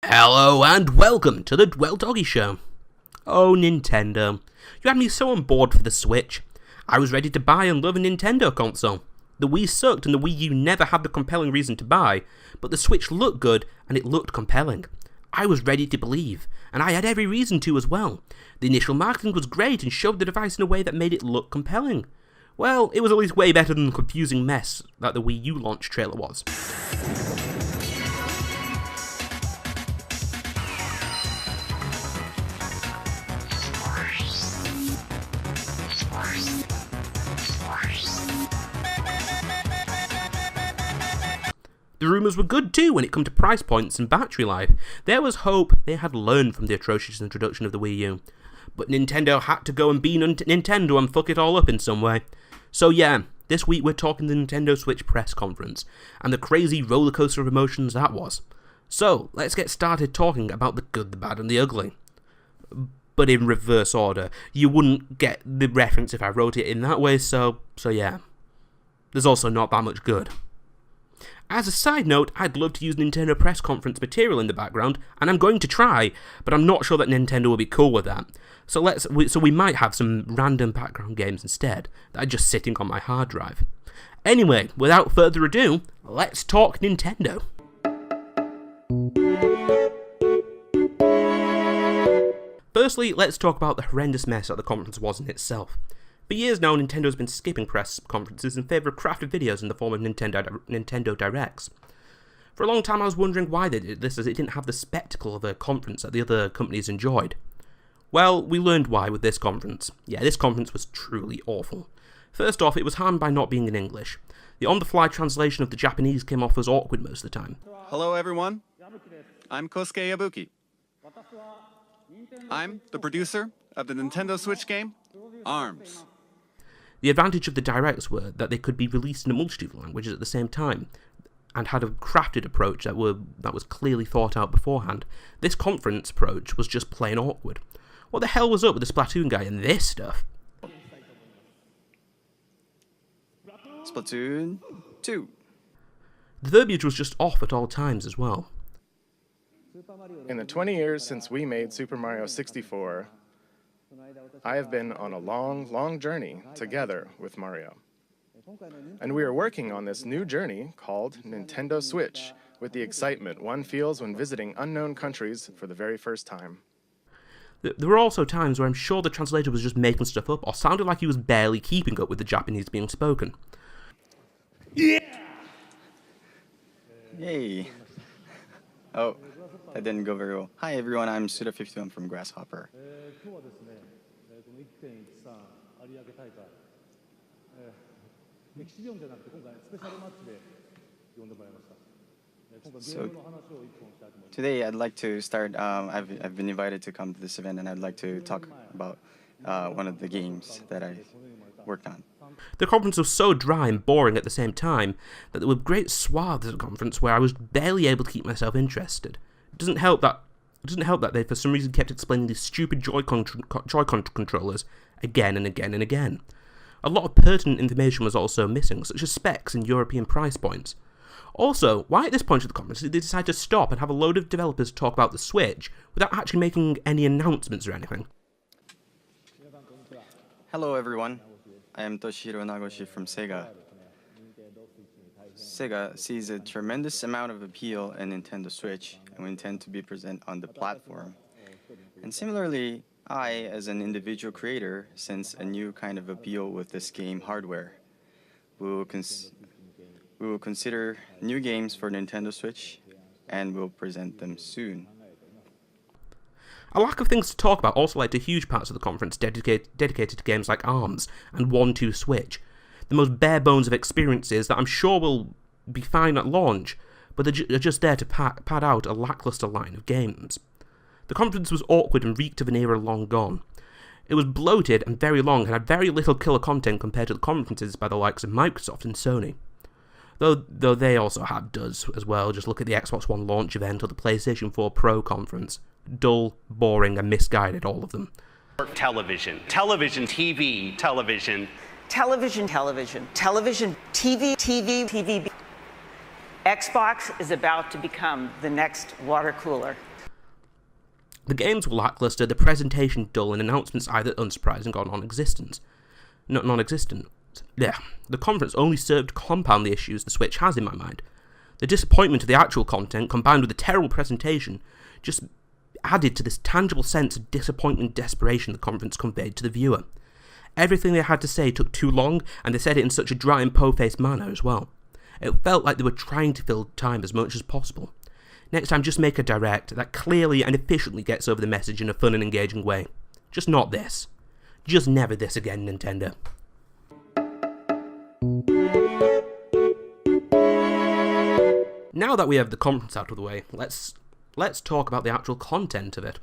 Hello and welcome to the DweltOggy show. Oh, Nintendo. You had me so on board for the Switch. I was ready to buy and love a Nintendo console. The Wii sucked and the Wii U never had the compelling reason to buy, but the Switch looked good and it looked compelling. I was ready to believe, and I had every reason to as well. The initial marketing was great and showed the device in a way that made it look compelling. Well, it was at least way better than the confusing mess that the Wii U launch trailer was. The rumours were good too when it came to price points and battery life. There was hope they had learned from the atrocious introduction of the Wii U. But Nintendo had to go and be Nintendo and fuck it all up in some way. So yeah, this week we're talking the Nintendo Switch press conference, and the crazy rollercoaster of emotions that was. So, let's get started talking about the good, the bad and the ugly. But in reverse order. You wouldn't get the reference if I wrote it in that way, so yeah. There's also not that much good. As a side note, I'd love to use Nintendo press conference material in the background, and I'm going to try, but I'm not sure that Nintendo will be cool with that. So we might have some random background games instead, that are just sitting on my hard drive. Anyway, without further ado, let's talk Nintendo. Firstly, let's talk about the horrendous mess that the conference was in itself. For years now, Nintendo's been skipping press conferences in favour of crafted videos in the form of Nintendo Directs. For a long time I was wondering why they did this, as it didn't have the spectacle of a conference that the other companies enjoyed. Well, we learned why with this conference. Yeah, this conference was truly awful. First off, it was harmed by not being in English. The on-the-fly translation of the Japanese came off as awkward most of the time. Hello everyone, I'm Kosuke Yabuki. I'm the producer of the Nintendo Switch game, ARMS. The advantage of the Directs were that they could be released in a multitude of languages at the same time, and had a crafted approach that was clearly thought out beforehand. This conference approach was just plain awkward. What the hell was up with the Splatoon guy and this stuff? Splatoon 2. The verbiage was just off at all times as well. In the 20 years since we made Super Mario 64, I have been on a long, long journey together with Mario. And we are working on this new journey called Nintendo Switch, with the excitement one feels when visiting unknown countries for the very first time. There were also times where I'm sure the translator was just making stuff up, or sounded like he was barely keeping up with the Japanese being spoken. Yeah! Yay. Oh, that didn't go very well. Hi everyone, I'm Suda51 from Grasshopper. So today I'd like to start, I've been invited to come to this event, and I'd like to talk about one of the games that I worked on. The conference was so dry and boring at the same time that there were great swaths of the conference where I was barely able to keep myself interested. It doesn't help that they for some reason kept explaining these stupid Joy-Con controllers again and again and again. A lot of pertinent information was also missing, such as specs and European price points. Also, why at this point of the conference did they decide to stop and have a load of developers talk about the Switch without actually making any announcements or anything? Hello everyone, I am Toshihiro Nagoshi from Sega. Sega sees a tremendous amount of appeal in Nintendo Switch, and we intend to be present on the platform. And similarly, I, as an individual creator, sense a new kind of appeal with this game hardware. We will consider new games for Nintendo Switch, and we'll present them soon. A lack of things to talk about also led to huge parts of the conference dedicated to games like ARMS and 1-2 Switch. The most bare bones of experiences that I'm sure will be fine at launch, but they're just there to pad out a lackluster line of games. The conference was awkward and reeked of an era long gone. It was bloated and very long and had very little killer content compared to the conferences by the likes of Microsoft and Sony. Though they also had duds as well. Just look at the Xbox One launch event or the PlayStation 4 Pro conference. Dull, boring and misguided, all of them. Television, TV, television. Television, TV. Xbox is about to become the next water cooler. The games were lackluster, the presentation dull, and announcements either unsurprising or non-existent. Yeah, the conference only served to compound the issues the Switch has in my mind. The disappointment of the actual content, combined with the terrible presentation, just added to this tangible sense of disappointment and desperation the conference conveyed to the viewer. Everything they had to say took too long, and they said it in such a dry and po-faced manner as well. It felt like they were trying to fill time as much as possible. Next time, just make a direct that clearly and efficiently gets over the message in a fun and engaging way. Just not this. Just never this again, Nintendo. Now that we have the conference out of the way, let's talk about the actual content of it,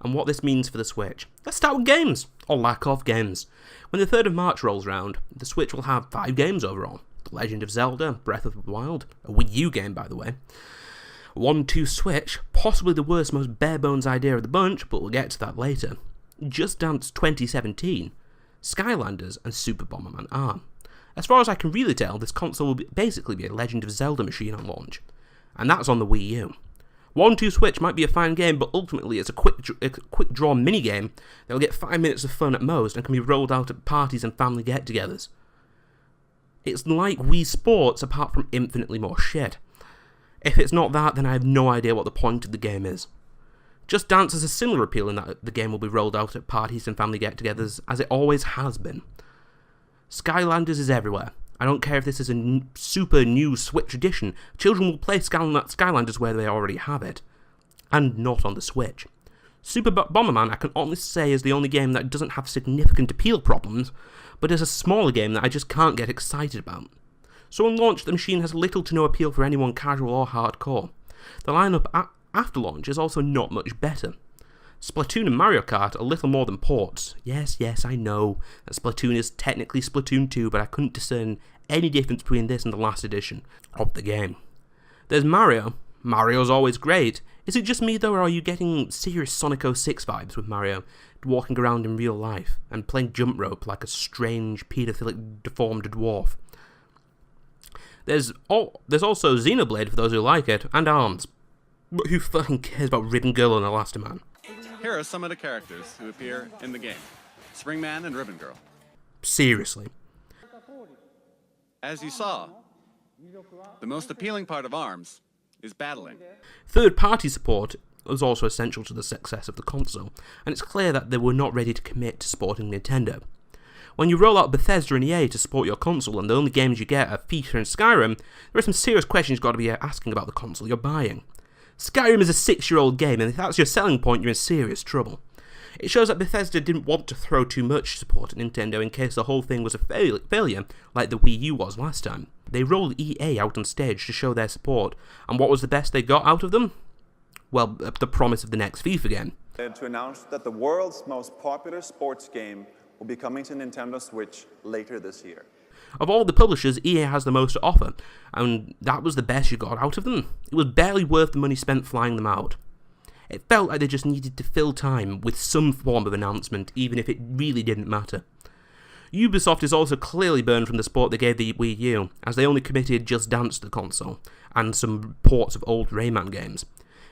and what this means for the Switch. Let's start with games, or lack of games. When the 3rd of March rolls around, the Switch will have 5 games overall. The Legend of Zelda, Breath of the Wild, a Wii U game by the way, 1-2 Switch, possibly the worst, most bare-bones idea of the bunch, but we'll get to that later. Just Dance 2017, Skylanders, and Super Bomberman R. As far as I can really tell, this console will basically be a Legend of Zelda machine on launch, and that's on the Wii U. 1-2 Switch might be a fine game, but ultimately it's a quick draw mini-game that will get 5 minutes of fun at most and can be rolled out at parties and family get-togethers. It's like Wii Sports, apart from infinitely more shit. If it's not that, then I have no idea what the point of the game is. Just Dance has a similar appeal in that the game will be rolled out at parties and family get-togethers, as it always has been. Skylanders is everywhere. I don't care if this is a super new Switch edition, children will play Skylanders where they already have it, and not on the Switch. Super Bomberman, I can honestly say, is the only game that doesn't have significant appeal problems, but is a smaller game that I just can't get excited about. So on launch, the machine has little to no appeal for anyone casual or hardcore. The lineup after launch is also not much better. Splatoon and Mario Kart are little more than ports. Yes, I know that Splatoon is technically Splatoon 2, but I couldn't discern any difference between this and the last edition of the game. There's Mario. Mario's always great. Is it just me though, or are you getting serious Sonic 06 vibes with Mario walking around in real life and playing jump rope like a strange, paedophilic, deformed dwarf? There's also Xenoblade for those who like it, and ARMS. But who fucking cares about Ribbon Girl and Elastigirl? Here are some of the characters who appear in the game. Springman and Ribbon Girl. Seriously. As you saw, the most appealing part of ARMS is battling. Third-party support was also essential to the success of the console, and it's clear that they were not ready to commit to supporting Nintendo. When you roll out Bethesda and EA to support your console and the only games you get are FIFA and Skyrim, there are some serious questions you've got to be asking about the console you're buying. Skyrim is a 6-year-old game, and if that's your selling point, you're in serious trouble. It shows that Bethesda didn't want to throw too much support at Nintendo in case the whole thing was a failure, like the Wii U was last time. They rolled EA out on stage to show their support, and what was the best they got out of them? Well, the promise of the next FIFA game. To announce that the world's most popular sports game will be coming to Nintendo Switch later this year. Of all the publishers, EA has the most to offer, and that was the best you got out of them. It was barely worth the money spent flying them out. It felt like they just needed to fill time with some form of announcement, even if it really didn't matter. Ubisoft is also clearly burned from the support they gave the Wii U, as they only committed Just Dance to the console, and some ports of old Rayman games.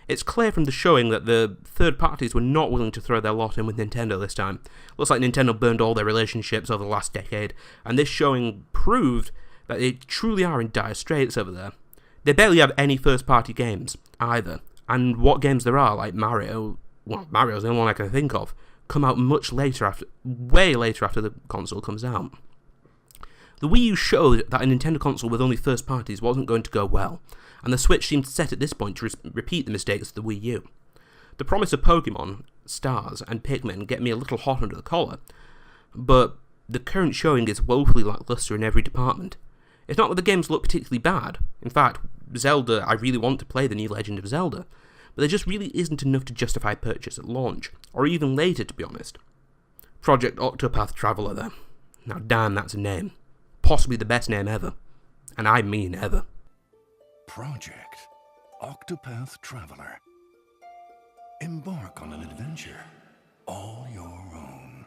It's clear from the showing that the third parties were not willing to throw their lot in with Nintendo this time. Looks like Nintendo burned all their relationships over the last decade, and this showing proved that they truly are in dire straits over there. They barely have any first-party games, either, and what games there are, like Mario, well, Mario's the only one I can think of, come out way later after the console comes out. The Wii U showed that a Nintendo console with only first parties wasn't going to go well, and the Switch seemed set at this point to repeat the mistakes of the Wii U. The promise of Pokemon, Stars, and Pikmin get me a little hot under the collar, but the current showing is woefully lackluster in every department. It's not that the games look particularly bad. In fact, Zelda, I really want to play the new Legend of Zelda, but there just really isn't enough to justify purchase at launch, or even later, to be honest. Project Octopath Traveler, though. Now damn, that's a name. Possibly the best name ever. And I mean ever. Project Octopath Traveler. Embark on an adventure all your own.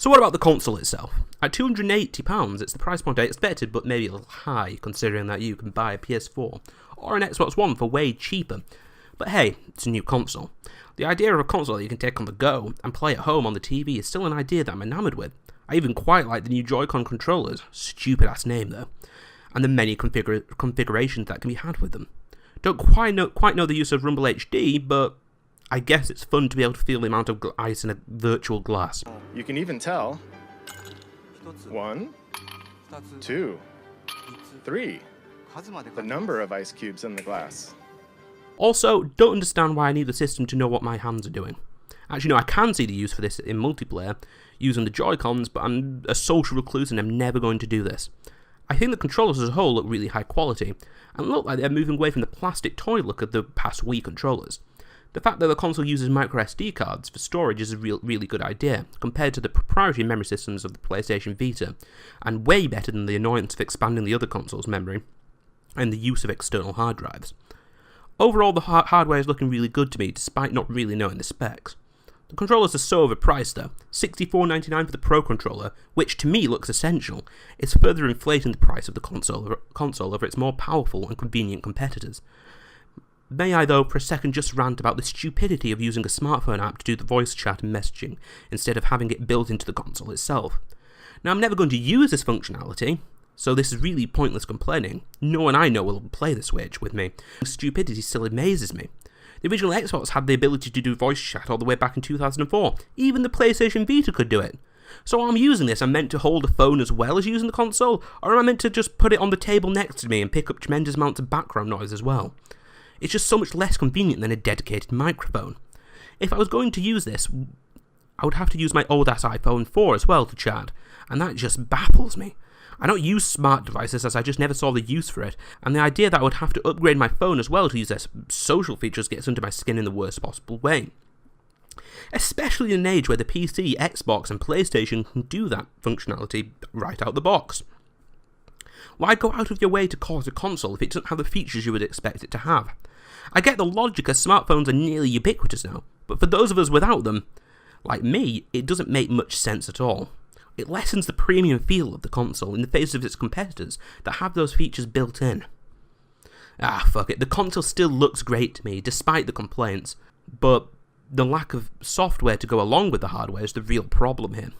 So what about the console itself? At £280, it's the price point I expected, but maybe a little high, considering that you can buy a PS4 or an Xbox One for way cheaper. But hey, it's a new console. The idea of a console that you can take on the go and play at home on the TV is still an idea that I'm enamoured with. I even quite like the new Joy-Con controllers, stupid ass name though, and the many configurations that can be had with them. Don't quite know the use of Rumble HD, but I guess it's fun to be able to feel the amount of ice in a virtual glass. You can even tell 1, 2, 3, the number of ice cubes in the glass. Also, don't understand why I need the system to know what my hands are doing. Actually, no, I can see the use for this in multiplayer, using the Joy-Cons, but I'm a social recluse and I'm never going to do this. I think the controllers as a whole look really high quality, and look like they're moving away from the plastic toy look of the past Wii controllers. The fact that the console uses micro SD cards for storage is a really good idea, compared to the proprietary memory systems of the PlayStation Vita, and way better than the annoyance of expanding the other console's memory, and the use of external hard drives. Overall, the hardware is looking really good to me, despite not really knowing the specs. The controllers are so overpriced though. $64.99 for the Pro controller, which to me looks essential, is further inflating the price of the console over its more powerful and convenient competitors. May I though for a second just rant about the stupidity of using a smartphone app to do the voice chat and messaging, instead of having it built into the console itself. Now I'm never going to use this functionality, so this is really pointless complaining. No one I know will play the Switch with me. Stupidity still amazes me. The original Xbox had the ability to do voice chat all the way back in 2004. Even the PlayStation Vita could do it. So while I'm using this, I'm meant to hold a phone as well as using the console, or am I meant to just put it on the table next to me and pick up tremendous amounts of background noise as well? It's just so much less convenient than a dedicated microphone. If I was going to use this, I would have to use my old-ass iPhone 4 as well to chat, and that just baffles me. I don't use smart devices as I just never saw the use for it, and the idea that I would have to upgrade my phone as well to use their social features gets under my skin in the worst possible way. Especially in an age where the PC, Xbox and PlayStation can do that functionality right out the box. Why go out of your way to call it a console if it doesn't have the features you would expect it to have? I get the logic as smartphones are nearly ubiquitous now, but for those of us without them, like me, it doesn't make much sense at all. It lessens the premium feel of the console in the face of its competitors that have those features built in. Fuck it, the console still looks great to me, despite the complaints, but the lack of software to go along with the hardware is the real problem here.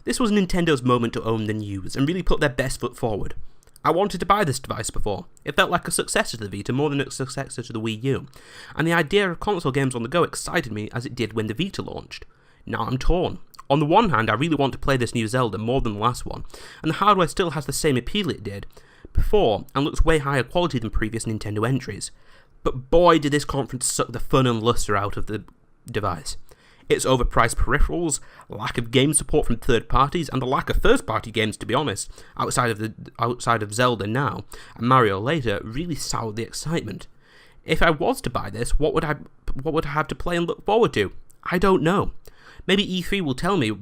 This was Nintendo's moment to own the news and really put their best foot forward. I wanted to buy this device before. It felt like a successor to the Vita more than a successor to the Wii U, and the idea of console games on the go excited me as it did when the Vita launched. Now I'm torn. On the one hand, I really want to play this new Zelda more than the last one, and the hardware still has the same appeal it did before and looks way higher quality than previous Nintendo entries. But boy did this conference suck the fun and luster out of the device. Its overpriced peripherals, lack of game support from third parties, and the lack of first-party games, to be honest, outside of Zelda now and Mario later, really soured the excitement. If I was to buy this, what would I have to play and look forward to? I don't know. Maybe E3 will tell me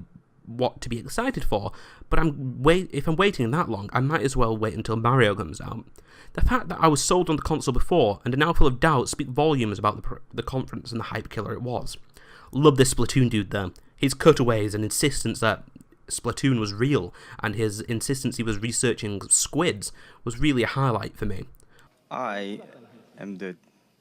what to be excited for, but if I'm waiting that long, I might as well wait until Mario comes out. The fact that I was sold on the console before and are now full of doubt speak volumes about the conference and the hype killer it was. Love this Splatoon dude though. His cutaways and insistence that Splatoon was real and his insistence he was researching squids was really a highlight for me. I am the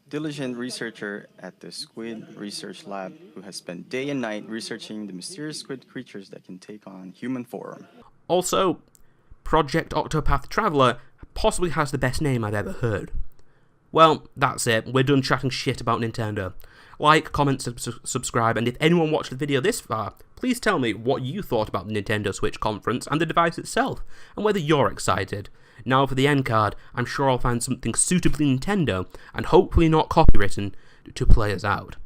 diligent researcher at the Squid Research Lab who has spent day and night researching the mysterious squid creatures that can take on human form. Also, Project Octopath Traveler possibly has the best name I've ever heard. Well, that's it. We're done chatting shit about Nintendo. Like, comment, subscribe, and if anyone watched the video this far, please tell me what you thought about the Nintendo Switch conference and the device itself, and whether you're excited. Now for the end card, I'm sure I'll find something suitably Nintendo, and hopefully not copywritten, to play us out.